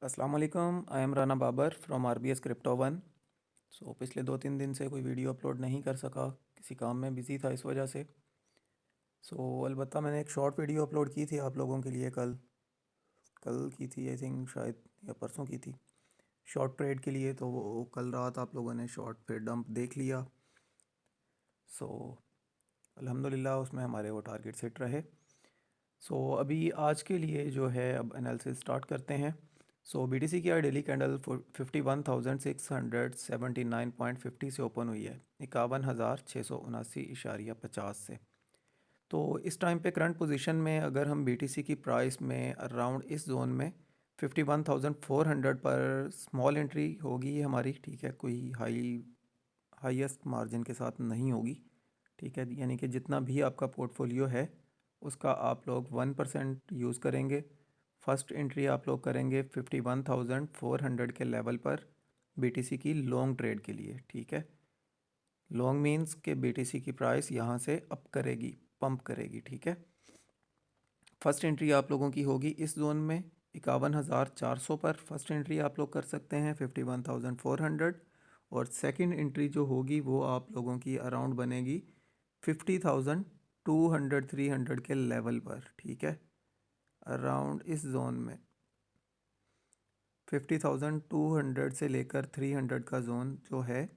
अस्सलाम वालेकुम। I am Rana Babar from RBS crypto one. पिछले 2-3 दिन से कोई वीडियो अपलोड नहीं कर सका, किसी काम में बिज़ी था इस वजह से। अलबत्ता मैंने एक शॉर्ट वीडियो अपलोड की थी आप लोगों के लिए कल कल की थी, आई थिंक शायद, या परसों की थी, शॉर्ट ट्रेड के लिए। तो वो कल रात आप लोगों ने शॉर्ट पे डंप देख लिया। सो अल्हम्दुलिल्लाह उसमें हमारे वो टारगेट हिट रहे। अभी आज के लिए जो है अब एनालिसिस स्टार्ट करते हैं। BTC की आज डेली कैंडल 51,679.50 से ओपन हुई है, 51,679.50 से। तो इस टाइम पे करंट पोजीशन में अगर हम BTC की प्राइस में अराउंड इस जोन में 51,400 पर स्मॉल एंट्री होगी ये हमारी, ठीक है, कोई हाईएस्ट मार्जिन के साथ नहीं होगी, ठीक है। यानी कि जितना भी आपका पोर्टफोलियो है उसका आप लोग 1% यूज़ करेंगे। फर्स्ट एंट्री आप लोग करेंगे 51,400 के लेवल पर BTC की लॉन्ग ट्रेड के लिए, ठीक है। लॉन्ग मीन्स के BTC की प्राइस यहाँ से अप करेगी, पंप करेगी, ठीक है। फर्स्ट एंट्री आप लोगों की होगी इस जोन में 51,400 पर फर्स्ट एंट्री आप लोग कर सकते हैं 51,400। और सेकंड एंट्री जो होगी वो आप लोगों की अराउंड बनेगी 50,200 300 के लेवल पर, ठीक है। अराउंड इस जोन में 50,200 से लेकर 300 का जोन जो है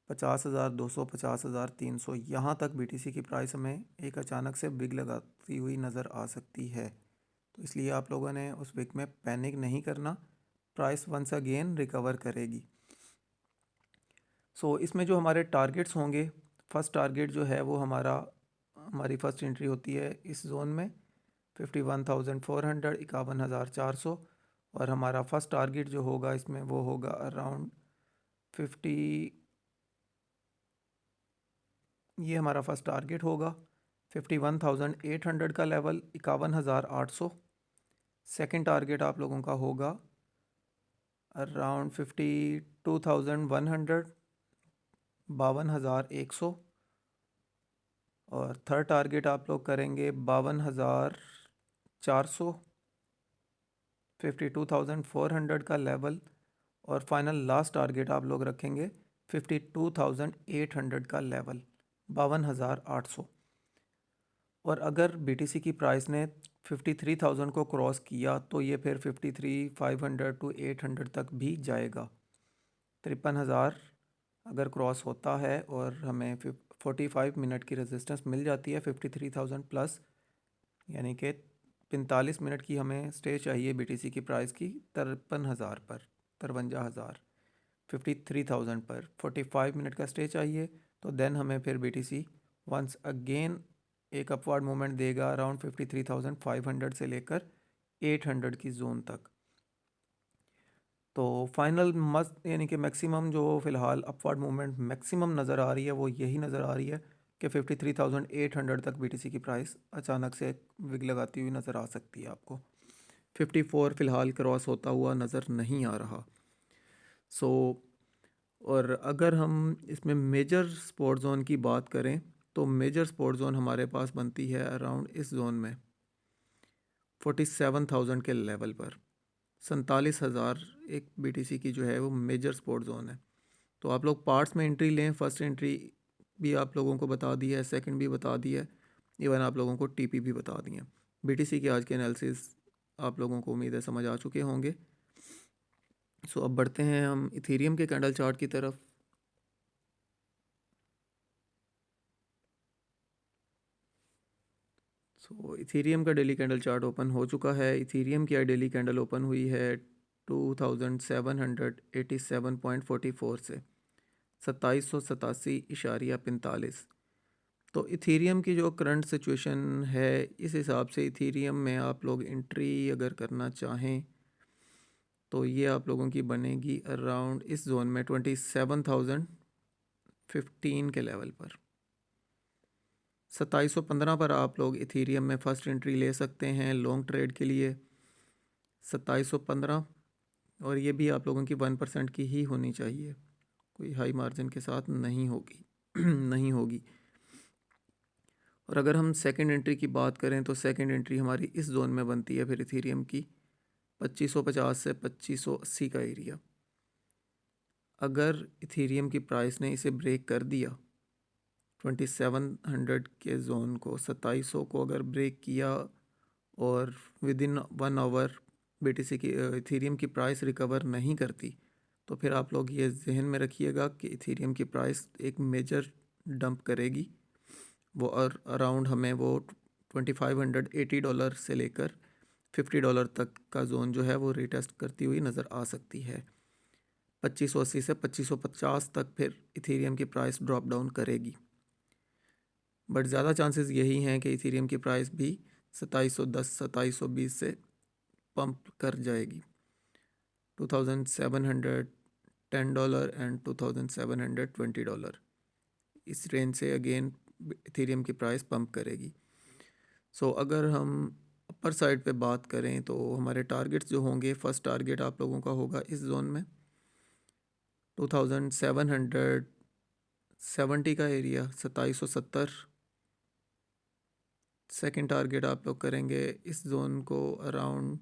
50,200 50,300 यहाँ तक BTC की प्राइस हमें एक अचानक से बिग लगाती हुई नज़र आ सकती है। तो इसलिए आप लोगों ने उस वीक में पैनिक नहीं करना, प्राइस वंस अगेन रिकवर करेगी। इसमें जो हमारे टारगेट्स होंगे, फर्स्ट टारगेट जो है वो हमारी फर्स्ट एंट्री होती है इस जोन में 51,400 51,400। और हमारा फर्स्ट टारगेट जो होगा इसमें वो होगा अराउंड 50, ये हमारा फर्स्ट टारगेट होगा 51,800 का लेवल, 51,800। सेकंड टारगेट आप लोगों का होगा अराउंड 52,100 52,100। और थर्ड टारगेट आप लोग करेंगे 52,400 52,400 का लेवल। और फाइनल लास्ट टारगेट आप लोग रखेंगे 52,800 का लेवल, 52,800। और अगर BTC की प्राइस ने 53,000 को क्रॉस किया तो ये फिर 53,500 टू 800 तक भी जाएगा। 53,000 अगर क्रॉस होता है और हमें 45 मिनट की रेजिस्टेंस मिल जाती है 53,000 प्लस, यानी कि 45 मिनट की हमें स्टे चाहिए BTC की प्राइस की 53,000 पर, 53,000 53,000 पर 45 मिनट का स्टे चाहिए। तो देन हमें फिर BTC वंस अगेन एक अपवर्ड मूवमेंट देगा अराउंड 53,500 से लेकर 800 की जोन तक। तो फाइनल मस्त यानी कि मैक्सिमम जो फ़िलहाल अपवर्ड मूवमेंट मैक्सिमम नज़र आ रही है वो यही नज़र आ रही है कि 53,800 तक BTC की प्राइस अचानक से विग लगाती हुई नज़र आ सकती है आपको। 54 फ़िलहाल क्रॉस होता हुआ नज़र नहीं आ रहा। सो और अगर हम इसमें मेजर स्पॉट जोन की बात करें तो मेजर स्पॉट जोन हमारे पास बनती है अराउंड इस जोन में 47,000 के लेवल पर। 47,000 एक BTC की जो है वो मेजर स्पॉट जोन है। तो आप लोग पार्ट्स में एंट्री लें, फर्स्ट एंट्री भी आप लोगों को बता दी है, सेकंड भी बता दी है, इवन आप लोगों को TP भी बता दी है। BTC की आज के एनालिसिस आप लोगों को उम्मीद है समझ आ चुके होंगे। अब बढ़ते हैं हम इथेरियम के कैंडल चार्ट की तरफ। इथेरियम का डेली कैंडल चार्ट ओपन हो चुका है। इथेरियम की आज डेली कैंडल ओपन हुई है 2,787.44 से 2787.45। तो इथेरियम की जो करंट सिचुएशन है इस हिसाब से इथेरियम में आप लोग एंट्री अगर करना चाहें तो ये आप लोगों की बनेगी अराउंड इस जोन में 27,015 के लेवल पर। 2715 पर आप लोग इथेरियम में फ़र्स्ट एंट्री ले सकते हैं लॉन्ग ट्रेड के लिए। 2715, और ये भी आप लोगों की 1% की ही होनी चाहिए, कोई हाई मार्जिन के साथ नहीं होगी नहीं होगी। और अगर हम सेकंड एंट्री की बात करें तो सेकंड एंट्री हमारी इस जोन में बनती है फिर इथेरियम की 2550 से 2580 का एरिया। अगर इथेरियम की प्राइस ने इसे ब्रेक कर दिया 2700 के जोन को, 2700 को अगर ब्रेक किया और विद इन 1 आवर BTC की इथेरियम की प्राइस रिकवर नहीं करती, तो फिर आप लोग ये जहन में रखिएगा कि इथेरियम की प्राइस एक मेजर डंप करेगी। वो और अराउंड हमें वो $2580 से लेकर $50 तक का जोन जो है वो रिटेस्ट करती हुई नज़र आ सकती है। 2580 से 2550 तक फिर इथेरियम की प्राइस ड्रॉप डाउन करेगी, बट ज़्यादा चांसेस यही हैं कि इथेरियम की प्राइस भी 2710 2720 से पंप कर जाएगी। $2710 एंड $2720 इस रेंज से अगेन इथेरियम की प्राइस पंप करेगी। सो अगर हम अपर साइड पे बात करें तो हमारे टारगेट्स जो होंगे, फर्स्ट टारगेट आप लोगों का होगा इस जोन में 2770 का एरिया 2770। सेकंड टारगेट आप लोग करेंगे इस जोन को अराउंड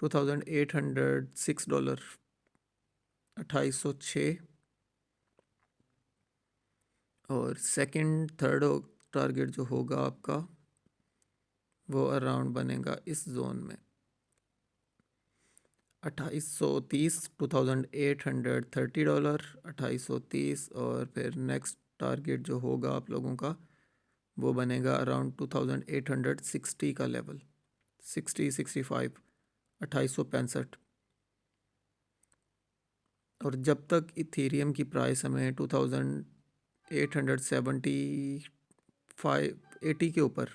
$2806 2806। और सेकंड थर्ड टारगेट जो होगा आपका वो अराउंड बनेगा इस जोन में 2830 $2830 2830। और फिर नेक्स्ट टारगेट जो होगा आप लोगों का वो बनेगा अराउंड 2860 का लेवल 65 2865। और जब तक इथेरियम की प्राइस हमें 2880 के ऊपर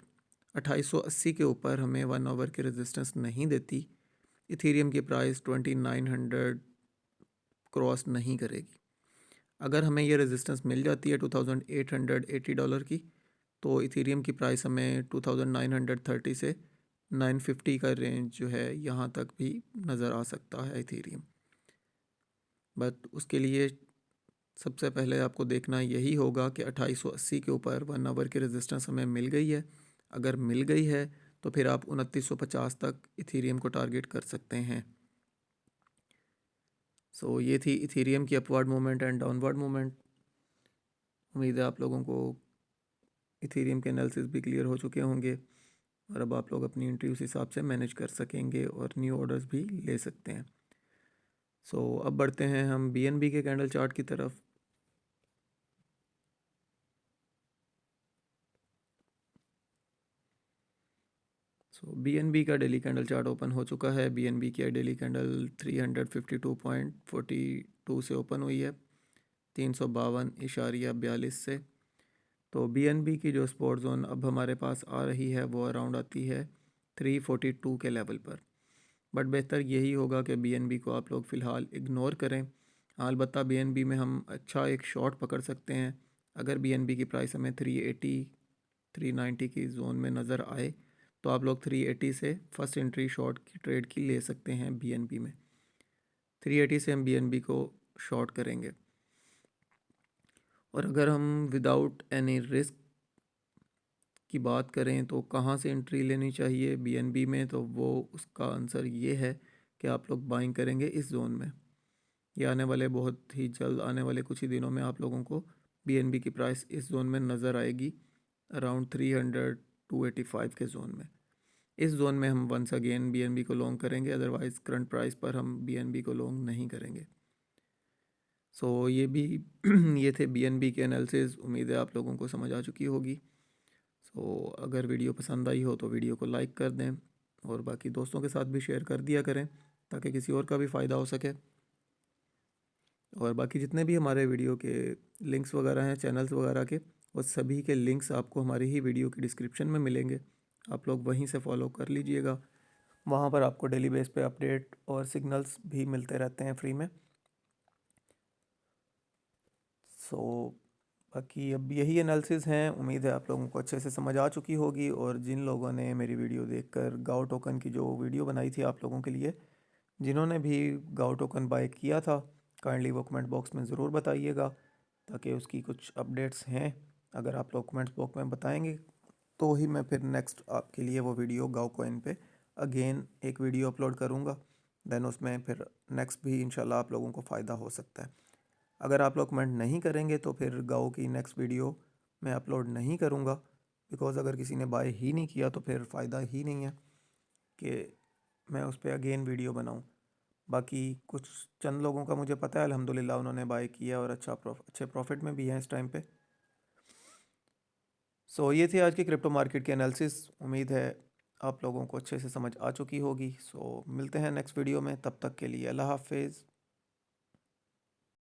2880 के ऊपर हमें 1 आवर की रेजिस्टेंस नहीं देती, इथेरियम की प्राइस 2900 क्रॉस नहीं करेगी। अगर हमें ये रेजिस्टेंस मिल जाती है $2880 की, तो इथेरियम की प्राइस हमें 2930 से 950 का रेंज जो है यहाँ तक भी नज़र आ सकता है इथेरियम। बट उसके लिए सबसे पहले आपको देखना यही होगा कि 2880 के ऊपर 1 आवर की रेजिस्टेंस हमें मिल गई है। अगर मिल गई है तो फिर आप 2950 तक इथेरियम को टारगेट कर सकते हैं। सो ये थी इथेरियम की upward movement and downward movement. उम्मीद है आप लोगों को इथेरियम के एनालिसिस भी क्लियर हो चुके होंगे और अब आप लोग अपनी एंट्री उस हिसाब से मैनेज कर सकेंगे और न्यू ऑर्डर्स भी ले सकते हैं। सो अब बढ़ते हैं हम BNB के कैंडल चार्ट की तरफ। सो BNB का डेली कैंडल चार्ट ओपन हो चुका है। BNB की डेली कैंडल 352.42 से ओपन हुई है 352.42 से। तो BNB की जो सपोर्ट जोन अब हमारे पास आ रही है वो अराउंड आती है 342 के लेवल पर। बट बेहतर यही होगा कि BNB को आप लोग फ़िलहाल इग्नोर करें। अलबत्ता BNB में हम अच्छा एक शॉट पकड़ सकते हैं। अगर BNB की प्राइस हमें 380 390 की जोन में नज़र आए तो आप लोग 380 से फर्स्ट एंट्री शॉर्ट की ट्रेड की ले सकते हैं। BNB में 380 से हम BNB को शॉर्ट करेंगे। और अगर हम विदाउट एनी रिस्क की बात करें तो कहाँ से एंट्री लेनी चाहिए BNB में, तो वो उसका आंसर ये है कि आप लोग बाइंग करेंगे इस जोन में। ये आने वाले बहुत ही जल्द आने वाले कुछ ही दिनों में आप लोगों को BNB की प्राइस इस जोन में नज़र आएगी अराउंड 300 285 के जोन में। इस जोन में हम वंस अगेन BNB को लॉन्ग करेंगे, अदरवाइज़ करंट प्राइस पर हम BNB को लॉन्ग नहीं करेंगे। सो ये भी ये थे BNB के एनालिसिस। उम्मीद है आप लोगों को समझ आ चुकी होगी। सो अगर वीडियो पसंद आई हो तो वीडियो को लाइक कर दें और बाकी दोस्तों के साथ भी शेयर कर दिया करें ताकि किसी और का भी फ़ायदा हो सके। और बाकी जितने भी हमारे वीडियो के लिंक्स वगैरह हैं चैनल्स वगैरह के, वो सभी के लिंक्स आपको हमारी ही वीडियो की डिस्क्रिप्शन में मिलेंगे। आप लोग वहीं से फॉलो कर लीजिएगा। वहाँ पर आपको डेली बेस पे अपडेट और सिग्नल्स भी मिलते रहते हैं फ्री में। सो बाकी अब यही एनालिसिस हैं। उम्मीद है आप लोगों को अच्छे से समझ आ चुकी होगी। और जिन लोगों ने मेरी वीडियो देखकर गाओ टोकन की जो वीडियो बनाई थी आप लोगों के लिए, जिन्होंने भी गाओ टोकन बाय किया था, काइंडली वो कमेंट बॉक्स में ज़रूर बताइएगा ताकि उसकी कुछ अपडेट्स हैं। अगर आप लोग कमेंट्स बॉक्स में बताएंगे तो ही मैं फिर नेक्स्ट आपके लिए वो वीडियो गाओ कॉइन पे अगेन एक वीडियो अपलोड करूँगा, देन उसमें फिर नेक्स्ट भी इंशाल्लाह आप लोगों को फ़ायदा हो सकता है। अगर आप लोग कमेंट नहीं करेंगे तो फिर गाओ की नेक्स्ट वीडियो मैं अपलोड नहीं करूँगा, बिकॉज़ अगर किसी ने बाय ही नहीं किया तो फिर फ़ायदा ही नहीं है कि मैं उस पर अगेन वीडियो बनाऊँ। बाकी कुछ चंद लोगों का मुझे पता है अल्हम्दुलिल्लाह उन्होंने बाय किया और अच्छे प्रॉफिट में भी हैं इस टाइम पे। सो ये थी आज की क्रिप्टो मार्केट की एनालिसिस। उम्मीद है आप लोगों को अच्छे से समझ आ चुकी होगी। सो मिलते हैं नेक्स्ट वीडियो में, तब तक के लिए अल्लाह हाफिज़।